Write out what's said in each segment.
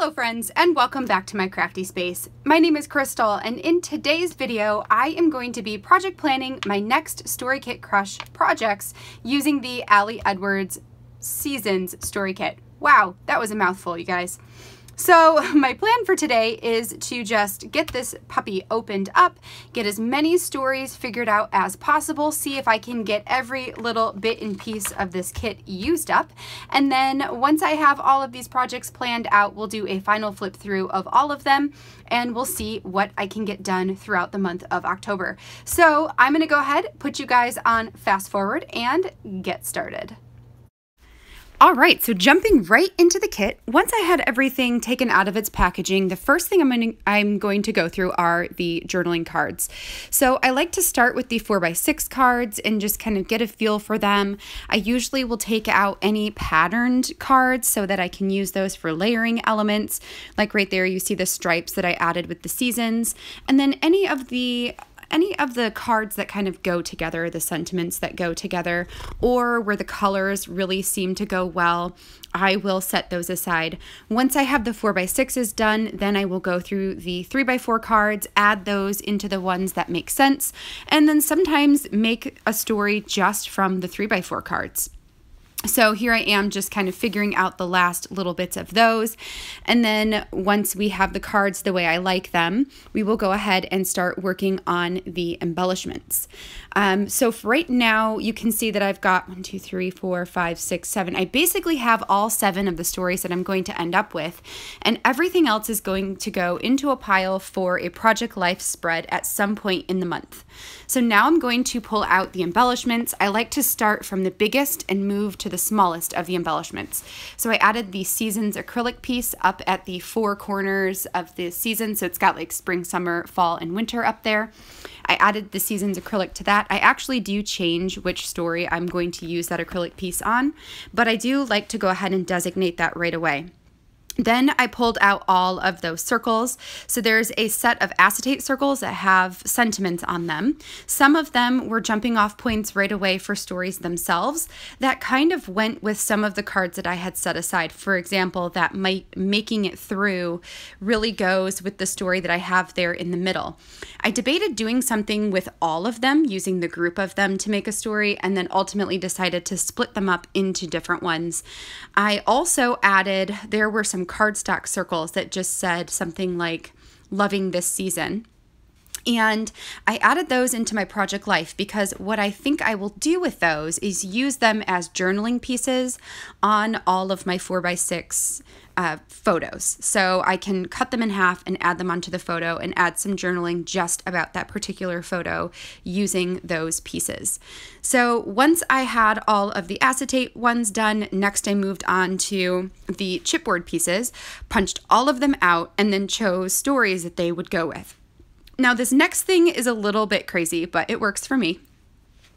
Hello friends, and welcome back to my crafty space. My name is Krystal, and in today's video I am going to be project planning my next Story Kit Crush projects using the Ali Edwards Seasons Story Kit. Wow, that was a mouthful, you guys. So my plan for today is to just get this puppy opened up, get as many stories figured out as possible, see if I can get every little bit and piece of this kit used up, and then once I have all of these projects planned out, we'll do a final flip through of all of them, and we'll see what I can get done throughout the month of October. So I'm going to go ahead, put you guys on fast forward, and get started. All right, so jumping right into the kit, once I had everything taken out of its packaging, the first thing I'm going to go through are the journaling cards. So I like to start with the 4x6 cards and just kind of get a feel for them. I usually will take out any patterned cards so that I can use those for layering elements. Like right there, you see the stripes that I added with the seasons. And then any of the cards that kind of go together, the sentiments that go together, or where the colors really seem to go well, I will set those aside. Once I have the 4x6s done, then I will go through the 3x4 cards, add those into the ones that make sense, and then sometimes make a story just from the 3x4 cards. So here I am just kind of figuring out the last little bits of those. And then once we have the cards the way I like them, we will go ahead and start working on the embellishments. So for right now, you can see that I've got 1, 2, 3, 4, 5, 6, 7. I basically have all 7 of the stories that I'm going to end up with. And everything else is going to go into a pile for a Project Life spread at some point in the month. So now I'm going to pull out the embellishments. I like to start from the biggest and move to the smallest of the embellishments. So I added the Seasons acrylic piece up at the 4 corners of the season. So it's got like spring, summer, fall, and winter up there. I added the Seasons acrylic to that. I actually do change which story I'm going to use that acrylic piece on, but I do like to go ahead and designate that right away. Then I pulled out all of those circles. So there's a set of acetate circles that have sentiments on them. Some of them were jumping off points right away for stories themselves that kind of went with some of the cards that I had set aside. For example, that making it through really goes with the story that I have there in the middle. I debated doing something with all of them, using the group of them to make a story, and then ultimately decided to split them up into different ones. I also added, there were some cardstock circles that just said something like loving this season. And I added those into my Project Life because what I think I will do with those is use them as journaling pieces on all of my 4x6 photos. So I can cut them in half and add them onto the photo and add some journaling just about that particular photo using those pieces. So once I had all of the acetate ones done, next I moved on to the chipboard pieces, punched all of them out, and then chose stories that they would go with. Now this next thing is a little bit crazy, but it works for me.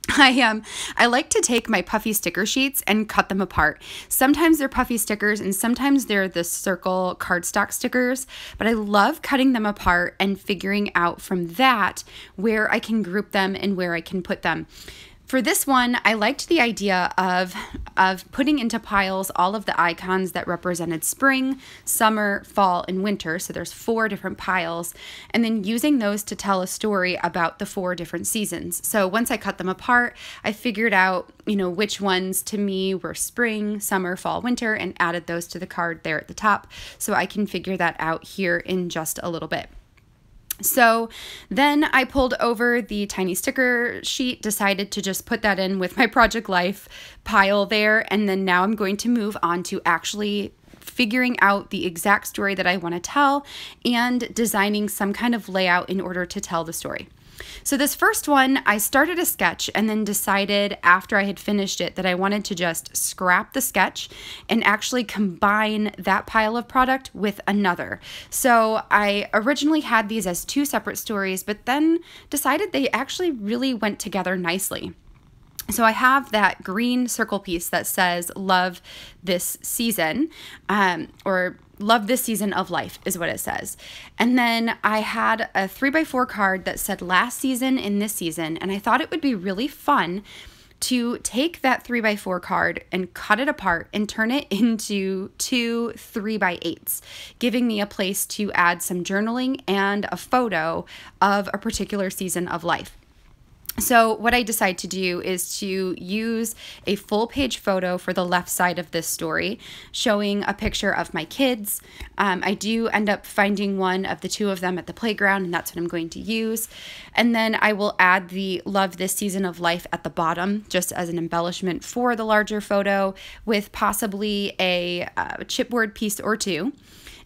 I like to take my puffy sticker sheets and cut them apart. Sometimes they're puffy stickers and sometimes they're the circle cardstock stickers, but I love cutting them apart and figuring out from that where I can group them and where I can put them. For this one, I liked the idea of putting into piles all of the icons that represented spring, summer, fall, and winter. So there's 4 different piles, and then using those to tell a story about the 4 different seasons. So once I cut them apart, I figured out, which ones to me were spring, summer, fall, winter, and added those to the card there at the top. So I can figure that out here in just a little bit. So then I pulled over the tiny sticker sheet, decided to just put that in with my Project Life pile there, and then now I'm going to move on to actually figuring out the exact story that I want to tell and designing some kind of layout in order to tell the story. So this first one, I started a sketch and then decided after I had finished it that I wanted to just scrap the sketch and actually combine that pile of product with another. So I originally had these as 2 separate stories, but then decided they actually really went together nicely. So I have that green circle piece that says love this season, or love this season of life is what it says. And then I had a 3x4 card that said last season in this season, and I thought it would be really fun to take that 3x4 card and cut it apart and turn it into two 3x8s, giving me a place to add some journaling and a photo of a particular season of life. So what I decide to do is to use a full page photo for the left side of this story, showing a picture of my kids. I do end up finding one of the two of them at the playground, and that's what I'm going to use. And then I will add the love this season of life at the bottom, just as an embellishment for the larger photo, with possibly a chipboard piece or two.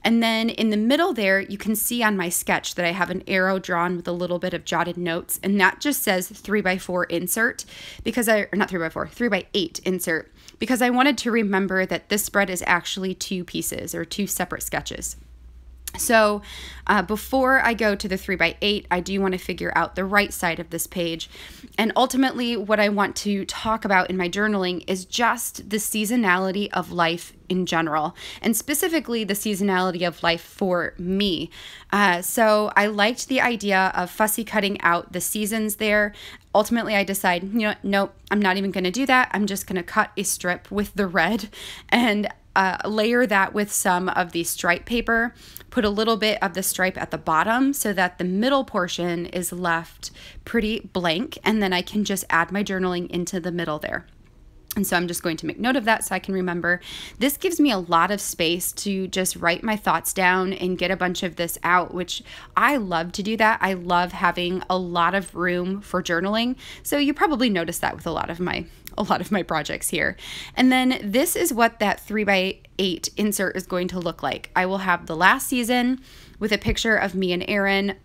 And then in the middle there, you can see on my sketch that I have an arrow drawn with a little bit of jotted notes, and that just says 3x4 insert, because or not 3x4, 3x8 insert, because I wanted to remember that this spread is actually two pieces or two separate sketches. So before I go to the 3x8, I do want to figure out the right side of this page. And ultimately, what I want to talk about in my journaling is just the seasonality of life in general, and specifically the seasonality of life for me. So I liked the idea of fussy cutting out the seasons there. Ultimately, I decide, nope, I'm not even going to do that. I'm just going to cut a strip with the red and layer that with some of the stripe paper, put a little bit of the stripe at the bottom so that the middle portion is left pretty blank, and then I can just add my journaling into the middle there. And so I'm just going to make note of that so I can remember. This gives me a lot of space to just write my thoughts down and get a bunch of this out, which I love to do that. I love having a lot of room for journaling. So you probably noticed that with a lot of my projects here. And then this is what that 3x8 insert is going to look like. I will have the last season with a picture of me and Aaron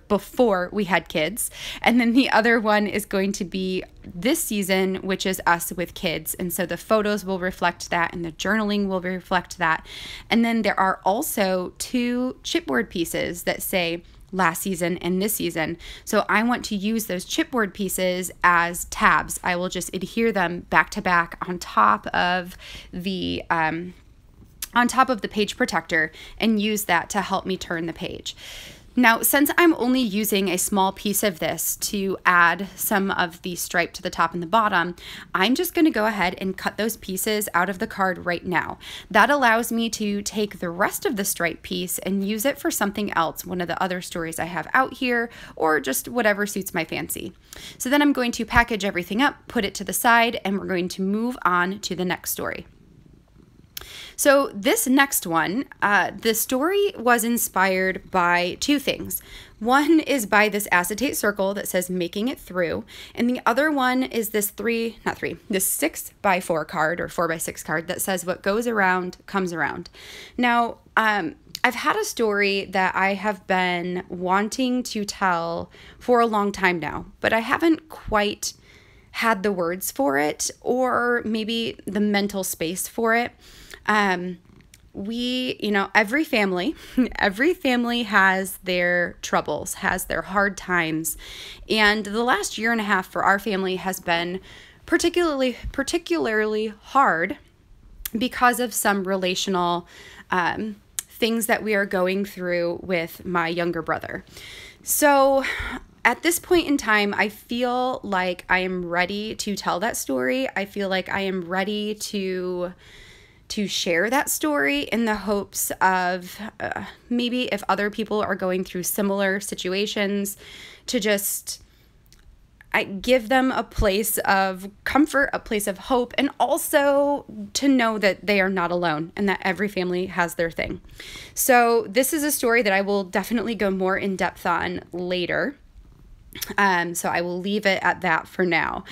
before we had kids. And then the other one is going to be this season, which is us with kids. And so the photos will reflect that and the journaling will reflect that. And then there are also two chipboard pieces that say last season and this season. So I want to use those chipboard pieces as tabs. I will just adhere them back to back on top of the page protector and use that to help me turn the page. Now, since I'm only using a small piece of this to add some of the stripe to the top and the bottom, I'm just going to go ahead and cut those pieces out of the card right now. That allows me to take the rest of the stripe piece and use it for something else, one of the other stories I have out here, or just whatever suits my fancy. So then I'm going to package everything up, put it to the side, and we're going to move on to the next story. So this next one, the story was inspired by two things. One is by this acetate circle that says making it through, and the other one is this 6x4 card or 4x6 card that says what goes around comes around. Now, I've had a story that I have been wanting to tell for a long time now, but I haven't quite had the words for it or maybe the mental space for it. Every family has their troubles, has their hard times. And the last year and a half for our family has been particularly hard because of some relational things that we are going through with my younger brother. So at this point in time, I feel like I am ready to tell that story. I feel like I am ready to share that story in the hopes of maybe if other people are going through similar situations, to just give them a place of comfort, a place of hope, and also to know that they are not alone and that every family has their thing. So this is a story that I will definitely go more in depth on later. So I will leave it at that for now.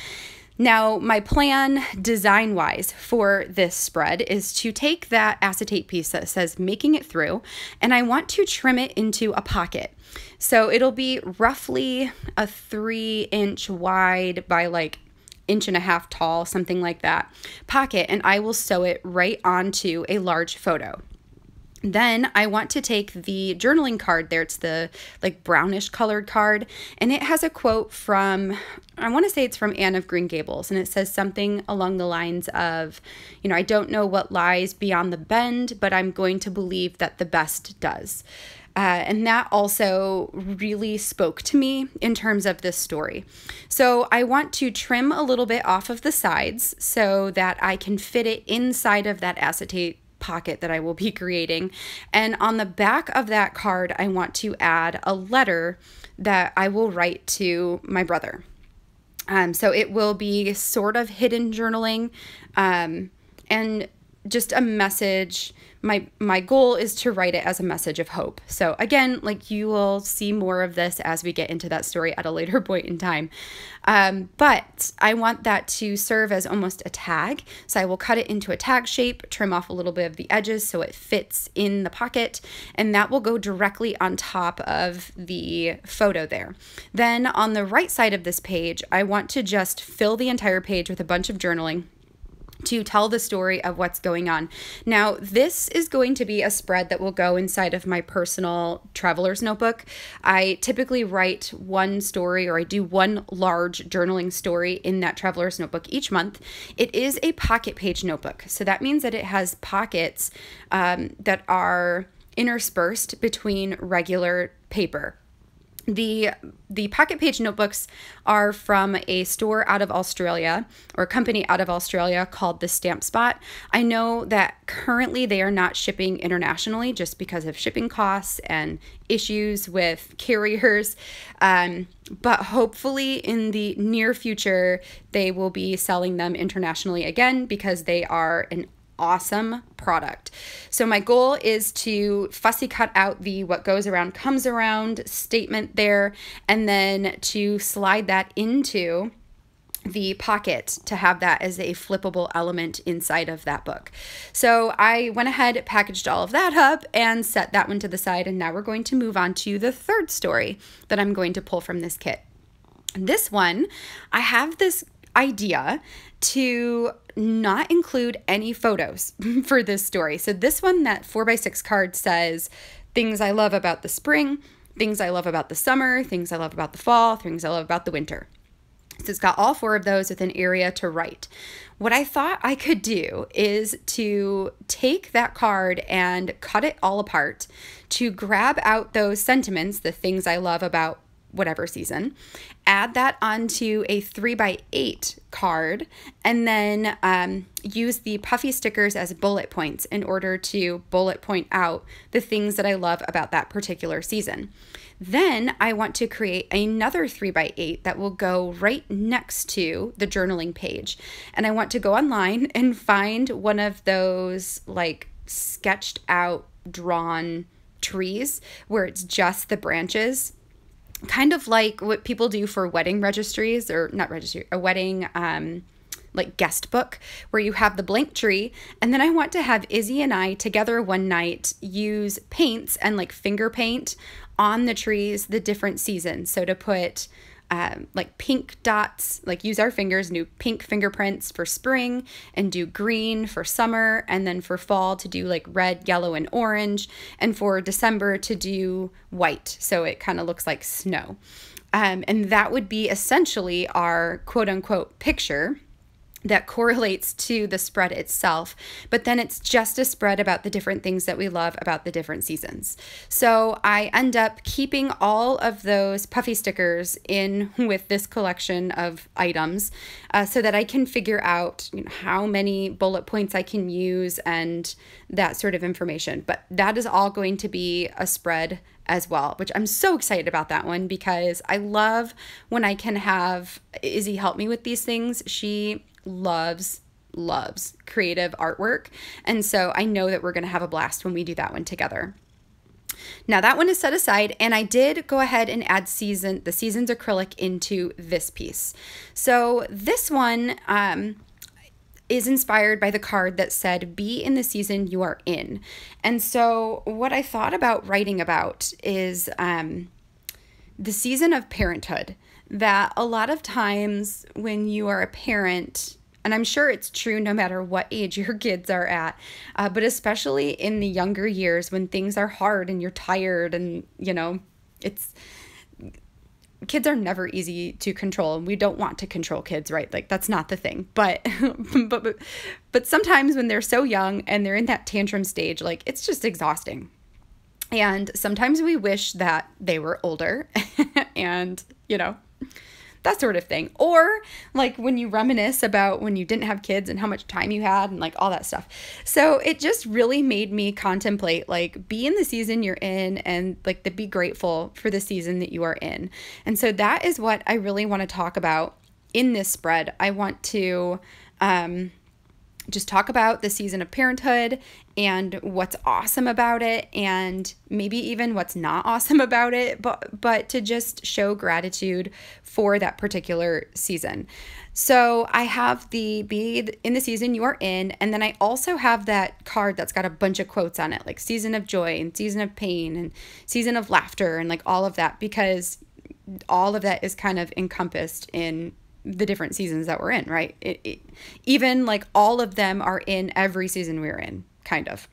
Now, my plan design-wise for this spread is to take that acetate piece that says making it through, and I want to trim it into a pocket. So it'll be roughly a 3-inch wide by like 1.5 inches tall, something like that, pocket, and I will sew it right onto a large photo. Then I want to take the journaling card there. It's the like brownish colored card, and it has a quote from, I want to say it's from Anne of Green Gables, and it says something along the lines of, I don't know what lies beyond the bend, but I'm going to believe that the best does. And that also really spoke to me in terms of this story. So I want to trim a little bit off of the sides so that I can fit it inside of that acetate pocket that I will be creating. And on the back of that card, I want to add a letter that I will write to my brother. So it will be sort of hidden journaling, and just a message. My goal is to write it as a message of hope. So again, like, you will see more of this as we get into that story at a later point in time. But I want that to serve as almost a tag. So I will cut it into a tag shape, trim off a little bit of the edges so it fits in the pocket, and that will go directly on top of the photo there. Then on the right side of this page, I want to just fill the entire page with a bunch of journaling to tell the story of what's going on. Now, this is going to be a spread that will go inside of my personal traveler's notebook. I typically write one story, or I do one large journaling story in that traveler's notebook each month. It is a pocket page notebook, so that means that it has pockets that are interspersed between regular paper. The pocket page notebooks are from a store out of Australia, or a company out of Australia called the Stamp Spot. I know that currently they are not shipping internationally just because of shipping costs and issues with carriers. But hopefully in the near future, they will be selling them internationally again, because they are an awesome product. So my goal is to fussy cut out the "what goes around comes around" statement there, and then to slide that into the pocket to have that as a flippable element inside of that book. So I went ahead, packaged all of that up, and set that one to the side, and now we're going to move on to the third story that I'm going to pull from this kit. This one, I have this idea to not include any photos for this story. So this one, that 4x6 card, says things I love about the spring, things I love about the summer, things I love about the fall, things I love about the winter. So it's got all four of those with an area to write. What I thought I could do is to take that card and cut it all apart, to grab out those sentiments, the things I love about whatever season, add that onto a 3x8 card, and then use the puffy stickers as bullet points in order to bullet point out the things that I love about that particular season. Then I want to create another 3x8 that will go right next to the journaling page. And I want to go online and find one of those like sketched out, drawn trees where it's just the branches, kind of like what people do for wedding registries, or not registry, a wedding like guest book, where you have the blank tree. And then I want to have Izzy and I together one night use paints and like finger paint on the trees the different seasons. So to put like pink dots, like use our fingers, do pink fingerprints for spring, and do green for summer, and then for fall to do like red, yellow, and orange, and for December to do white, so it kind of looks like snow. And that would be essentially our quote-unquote picture that correlates to the spread itself, but then it's just a spread about the different things that we love about the different seasons. So I end up keeping all of those puffy stickers in with this collection of items, so that I can figure out, you know, how many bullet points I can use and that sort of information. But that is all going to be a spread as well, which I'm so excited about that one, because I love when I can have Izzy help me with these things. She loves creative artwork, and so I know that we're going to have a blast when we do that one together. Now that one is set aside, and I did go ahead and add the season's acrylic into this piece. So this one is inspired by the card that said, "Be in the season you are in." And so what I thought about writing about is the season of parenthood, that a lot of times when you are a parent, and I'm sure it's true no matter what age your kids are at, but especially in the younger years when things are hard and you're tired, and you know, kids are never easy to control, and we don't want to control kids, right? Like, that's not the thing. But but sometimes when they're so young and they're in that tantrum stage, like, it's just exhausting. And sometimes we wish that they were older and, that sort of thing. Or like when you reminisce about when you didn't have kids and how much time you had and like all that stuff. So it just really made me contemplate, like, be in the season you're in and like to be grateful for the season that you are in. And so that is what I really want to talk about in this spread. I want to just talk about the season of parenthood and what's awesome about it, and maybe even what's not awesome about it, but to just show gratitude for that particular season. So I have the be in the season you are in, and then I also have that card that's got a bunch of quotes on it, like season of joy and season of pain and season of laughter and like all of that, because all of that is kind of encompassed in the different seasons that we're in, right? Even like all of them are in every season we're in, kind of.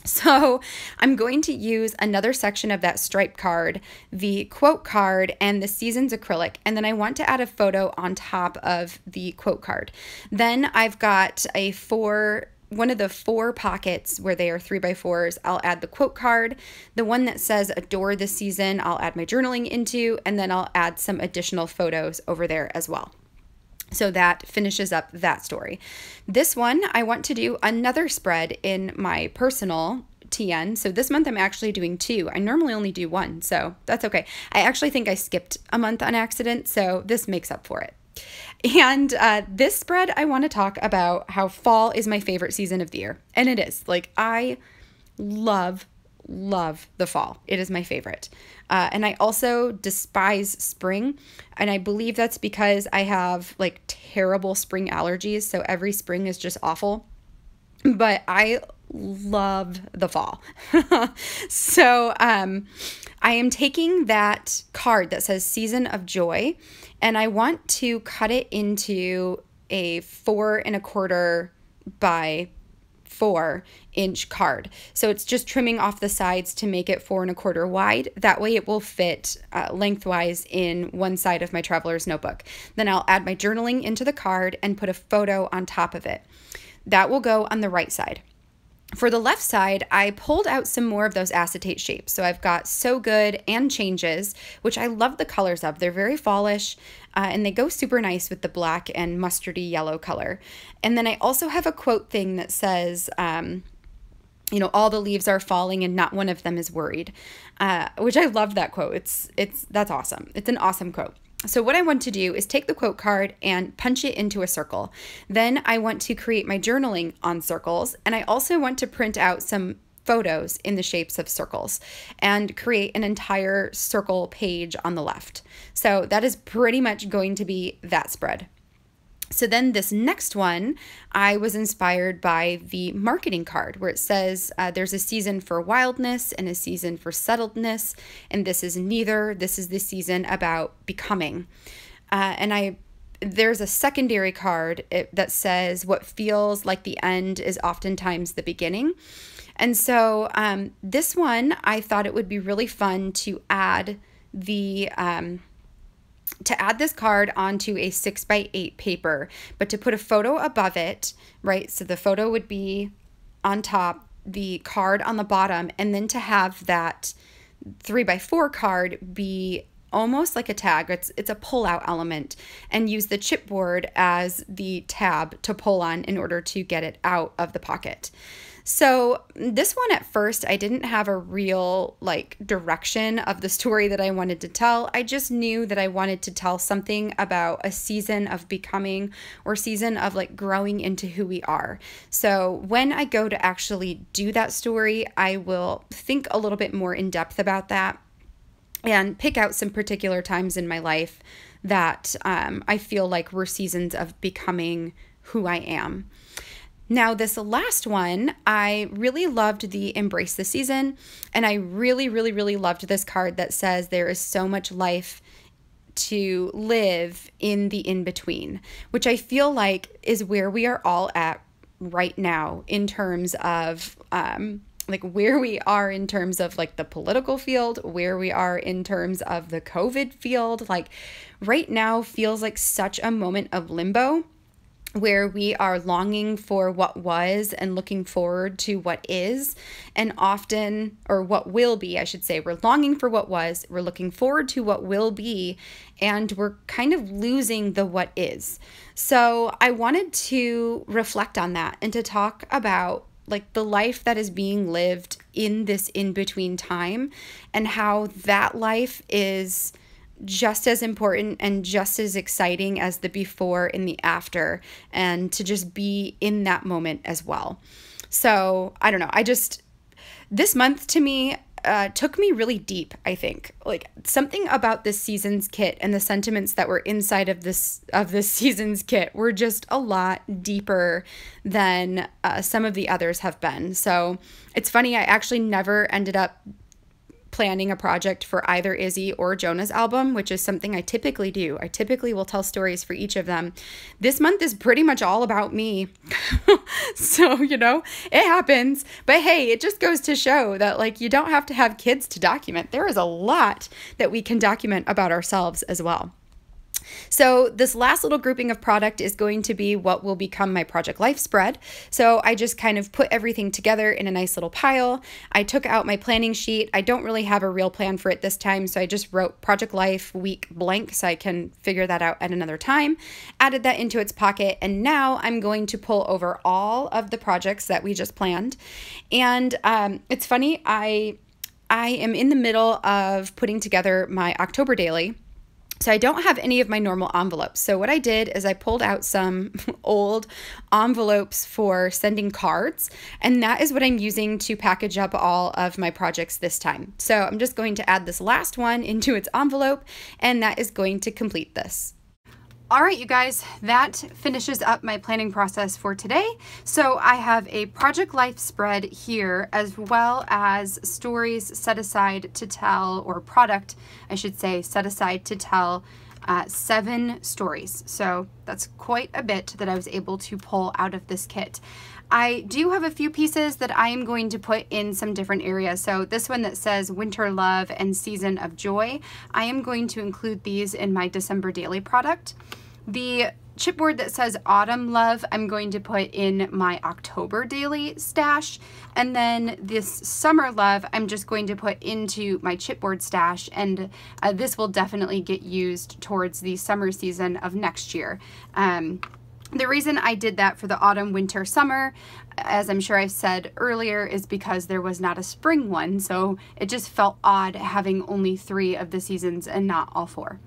So I'm going to use another section of that stripe card, the quote card, and the season's acrylic, and then I want to add a photo on top of the quote card. Then I've got one of the 4 pockets where they are 3x4s, I'll add the quote card. The one that says adore this season, I'll add my journaling into, and then I'll add some additional photos over there as well. So that finishes up that story. This one, I want to do another spread in my personal TN. So this month I'm actually doing 2. I normally only do 1, so that's okay. I actually think I skipped a month on accident, so this makes up for it. And this spread, I want to talk about how fall is my favorite season of the year. And it is. Like, I love the fall. It is my favorite. And I also despise spring. And I believe that's because I have like terrible spring allergies. So every spring is just awful. But I love the fall. So I am taking that card that says Season of Joy, and I want to cut it into a 4 1/4 by 4-inch card. So it's just trimming off the sides to make it 4 1/4 wide. That way it will fit lengthwise in one side of my traveler's notebook. Then I'll add my journaling into the card and put a photo on top of it. That will go on the right side. For the left side, I pulled out some more of those acetate shapes. So I've got So Good and Changes, which I love the colors of. They're very fallish, and they go super nice with the black and mustardy yellow color. And then I also have a quote thing that says, all the leaves are falling and not one of them is worried, which I love that quote. That's awesome. It's an awesome quote. So what I want to do is take the quote card and punch it into a circle. Then I want to create my journaling on circles, and I also want to print out some photos in the shapes of circles and create an entire circle page on the left. So that is pretty much going to be that spread. So then this next one, I was inspired by the marketing card where it says there's a season for wildness and a season for settledness, and this is neither. This is the season about becoming. There's a secondary card that says what feels like the end is oftentimes the beginning. And so this one, I thought it would be really fun to add this card onto a 6x8 paper, but to put a photo above it, right? So the photo would be on top, the card on the bottom, and then to have that 3x4 card be almost like a tag. It's a pull-out element, and use the chipboard as the tab to pull on in order to get it out of the pocket. So this one, at first, I didn't have a real direction of the story that I wanted to tell. I just knew that I wanted to tell something about a season of becoming, or season of growing into who we are. So when I go to actually do that story, I will think a little bit more in depth about that and pick out some particular times in my life that I feel like were seasons of becoming who I am. Now, this last one, I really loved the Embrace the Season, and I really, really, really loved this card that says there is so much life to live in the in-between, which I feel like is where we are all at right now in terms of where we are in terms of the political field, where we are in terms of the COVID field. Right now feels like such a moment of limbo. where we are longing for what was and looking forward to what is, and often, or what will be, I should say. We're longing for what was, we're looking forward to what will be, and we're kind of losing the what is. So I wanted to reflect on that and to talk about like the life that is being lived in this in-between time, and how that life is just as important and just as exciting as the before and the after, and to just be in that moment as well. So I don't know, this month to me took me really deep, I think. Like, something about this season's kit and the sentiments that were inside of this season's kit were just a lot deeper than some of the others have been. So it's funny, I actually never ended up planning a project for either Izzy or Jonah's album, which is something I typically do. I typically will tell stories for each of them. This month is pretty much all about me. So, you know, it happens. But hey, it just goes to show that, like, you don't have to have kids to document. There is a lot that we can document about ourselves as well. So this last little grouping of product is going to be what will become my Project Life spread. So I just kind of put everything together in a nice little pile. I took out my planning sheet. I don't really have a real plan for it this time, so I just wrote Project Life week blank so I can figure that out at another time. Added that into its pocket, and now I'm going to pull over all of the projects that we just planned. And it's funny, I am in the middle of putting together my October daily. So I don't have any of my normal envelopes. So what I did is I pulled out some old envelopes for sending cards, and that is what I'm using to package up all of my projects this time. So I'm just going to add this last one into its envelope, and that is going to complete this. All right, you guys, that finishes up my planning process for today. So I have a Project Life spread here, as well as stories set aside to tell, or product, I should say, set aside to tell 7 stories. So that's quite a bit that I was able to pull out of this kit. I do have a few pieces that I am going to put in some different areas. So this one that says Winter Love and Season of Joy, I am going to include these in my December daily product. The chipboard that says Autumn Love, I'm going to put in my October daily stash. And then this Summer Love, I'm just going to put into my chipboard stash. And this will definitely get used towards the summer season of next year. The reason I did that for the autumn, winter, summer, as I'm sure I've said earlier, is because there was not a spring one. So it just felt odd having only 3 of the seasons and not all 4.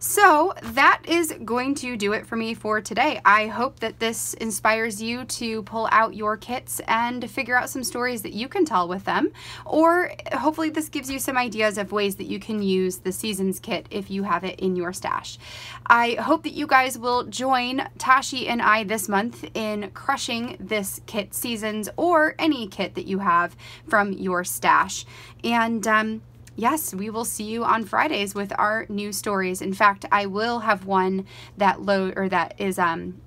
So that is going to do it for me for today. I hope that this inspires you to pull out your kits and figure out some stories that you can tell with them, or hopefully this gives you some ideas of ways that you can use the Seasons kit if you have it in your stash. I hope that you guys will join Tashi and I this month in crushing this kit Seasons, or any kit that you have from your stash. And yes, we will see you on Fridays with our new stories. In fact, I will have one that is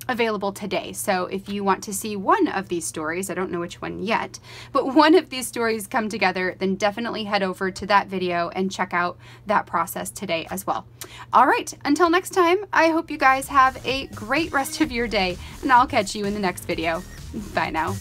available today. So if you want to see one of these stories, I don't know which one yet, but one of these stories come together, then definitely head over to that video and check out that process today as well. All right, until next time, I hope you guys have a great rest of your day, and I'll catch you in the next video. Bye now.